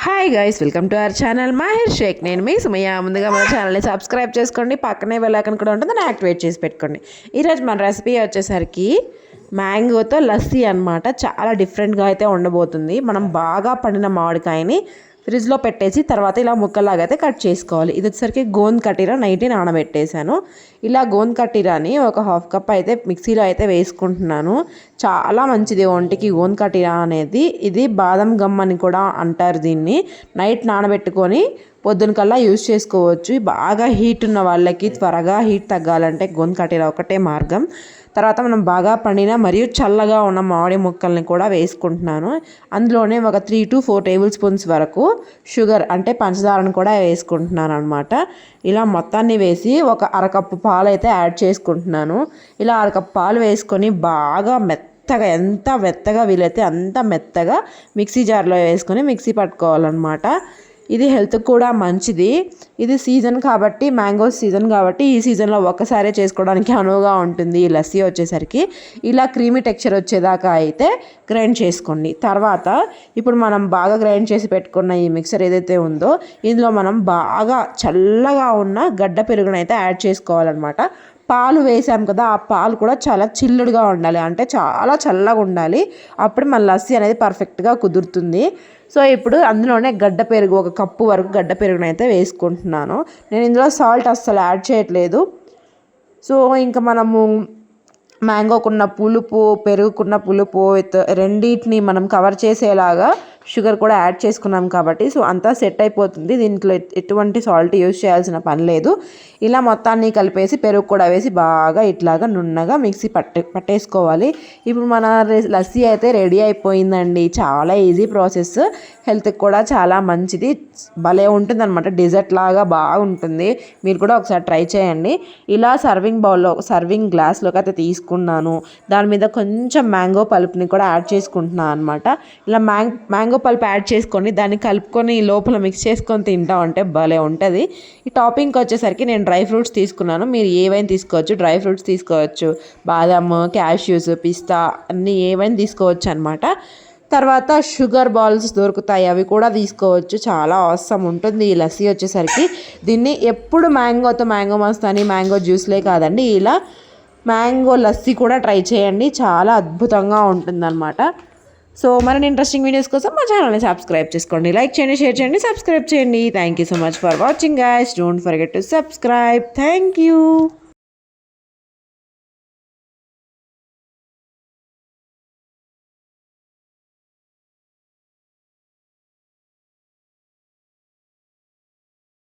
Hi guys, welcome to our channel Mahir Shaikh. నేను మీ Sumayya. ముందుగా మన ఛానల్ని సబ్స్క్రైబ్ చేసుకోండి, పక్కనే బెల్ ఐకాన్ కూడా ఉంటుంది, దాన్ని యాక్టివేట్ చేసి పెట్టుకోండి. ఈరోజు మన రెసిపీ వచ్చేసరికి మ్యాంగోతో లస్సీ అనమాట. చాలా డిఫరెంట్గా అయితే ఉండబోతుంది. మనం బాగా పండిన మామిడికాయని ఫ్రిడ్జ్లో పెట్టేసి తర్వాత ఇలా ముక్కలాగా అయితే కట్ చేసుకోవాలి. ఇది వచ్చేసరికి గోంద్ కటీరా నైట్ నానబెట్టేశాను. ఇలా గోంద్ కటీరాని ఒక హాఫ్ కప్ అయితే మిక్సీలో అయితే వేసుకుంటున్నాను. చాలా మంచిది ఒంటికి గోంద్ కటీరా అనేది. ఇది బాదం గమ్ అని కూడా అంటారు దీన్ని. నైట్ నానబెట్టుకొని పొద్దున కల్లా యూజ్ చేసుకోవచ్చు. బాగా హీట్ ఉన్న వాళ్ళకి త్వరగా హీట్ తగ్గాలంటే గోంద్ కటీరా ఒకటే మార్గం. తర్వాత మనం బాగా పండిన మరియు చల్లగా ఉన్న మామిడి ముక్కల్ని కూడా వేసుకుంటున్నాను. అందులోనే ఒక 3 to 4 టేబుల్ స్పూన్స్ వరకు షుగర్ అంటే పంచదారను కూడా వేసుకుంటున్నాను అనమాట. ఇలా మొత్తాన్ని వేసి ఒక అరకప్పు పాలు అయితే యాడ్ చేసుకుంటున్నాను. ఇలా అరకప్పు పాలు వేసుకొని బాగా మెత్తగా, ఎంత మెత్తగా వీలైతే అంత మెత్తగా మిక్సీ జార్లో వేసుకొని మిక్సీ పట్టుకోవాలన్నమాట. ఇది హెల్త్కి కూడా మంచిది. ఇది సీజన్ కాబట్టి, మ్యాంగో సీజన్ కాబట్టి ఈ సీజన్లో ఒక్కసారే చేసుకోవడానికి అనువుగా ఉంటుంది. ఈ లస్సీ వచ్చేసరికి ఇలా క్రీమీ టెక్స్చర్ వచ్చేదాకా అయితే గ్రైండ్ చేసుకోండి. తర్వాత ఇప్పుడు మనం బాగా గ్రైండ్ చేసి పెట్టుకున్న ఈ మిక్సర్ ఏదైతే ఉందో ఇందులో మనం బాగా చల్లగా ఉన్న గడ్డ పెరుగునైతే యాడ్ చేసుకోవాలన్నమాట. పాలు వేసాం కదా, ఆ పాలు కూడా చాలా చిల్లుడుగా ఉండాలి, అంటే చాలా చల్లగా ఉండాలి. అప్పుడు మన లస్సీ అనేది పర్ఫెక్ట్గా కుదురుతుంది. సో ఇప్పుడు అందులోనే గడ్డ పెరుగు, ఒక కప్పు వరకు గడ్డ పెరుగునైతే వేసుకుంటున్నాను. నేను ఇందులో సాల్ట్ అస్సలు యాడ్ చేయట్లేదు. సో ఇంకా మనము మ్యాంగోకున్న పులుపు, పెరుగుకున్న పులుపు రెండింటిని మనం కవర్ చేసేలాగా షుగర్ కూడా యాడ్ చేసుకున్నాం కాబట్టి సో అంతా సెట్ అయిపోతుంది. దీంట్లో ఎటువంటి సాల్ట్ యూజ్ చేయాల్సిన పని లేదు. ఇలా మొత్తాన్ని కలిపేసి పెరుగు కూడా వేసి బాగా ఇట్లాగా నున్నగా మిక్సీ పట్టేసుకోవాలి. ఇప్పుడు మన లస్సీ అయితే రెడీ అయిపోయిందండి. చాలా ఈజీ ప్రాసెస్, హెల్త్కి కూడా చాలా మంచిది, భలే ఉంటుంది అనమాట. డెజర్ట్ లాగా బాగుంటుంది. మీరు కూడా ఒకసారి ట్రై చేయండి. ఇలా సర్వింగ్ గ్లాస్లోకి అయితే తీసుకున్నాను. దాని మీద కొంచెం మ్యాంగో పల్ప్ని కూడా యాడ్ చేసుకుంటున్నాను అనమాట. ఇలా మ్యాంగో పల్ప్ యాడ్ చేసుకొని దాన్ని కలుపుకొని లోపల మిక్స్ చేసుకొని తింటా ఉంటే భలే ఉంటుంది. ఈ టాపింగ్కి వచ్చేసరికి నేను డ్రై ఫ్రూట్స్ తీసుకున్నాను. మీరు ఏవైనా తీసుకోవచ్చు, డ్రై ఫ్రూట్స్ తీసుకోవచ్చు, బాదం, క్యాష్యూస్, పిస్తా అన్నీ ఏవైనా తీసుకోవచ్చు అనమాట. తర్వాత షుగర్ బాల్స్ దొరుకుతాయి, అవి కూడా తీసుకోవచ్చు. చాలా అవసరం ఉంటుంది ఈ లస్సీ వచ్చేసరికి. దీన్ని ఎప్పుడు మ్యాంగో మస్తాని, మ్యాంగో జ్యూస్లే కాదండి, ఇలా మ్యాంగో లస్సీ కూడా ట్రై చేయండి. చాలా అద్భుతంగా ఉంటుందన్నమాట. సో మరిన్ని ఇంట్రెస్టింగ్ వీడియోస్ కోసం మా ఛానల్ని సబ్స్క్రైబ్ చేసుకోండి, లైక్ చేయండి, షేర్ చేయండి, సబ్స్క్రైబ్ చేయండి. Thank you so much for watching guys. Don't forget to subscribe. Thank you.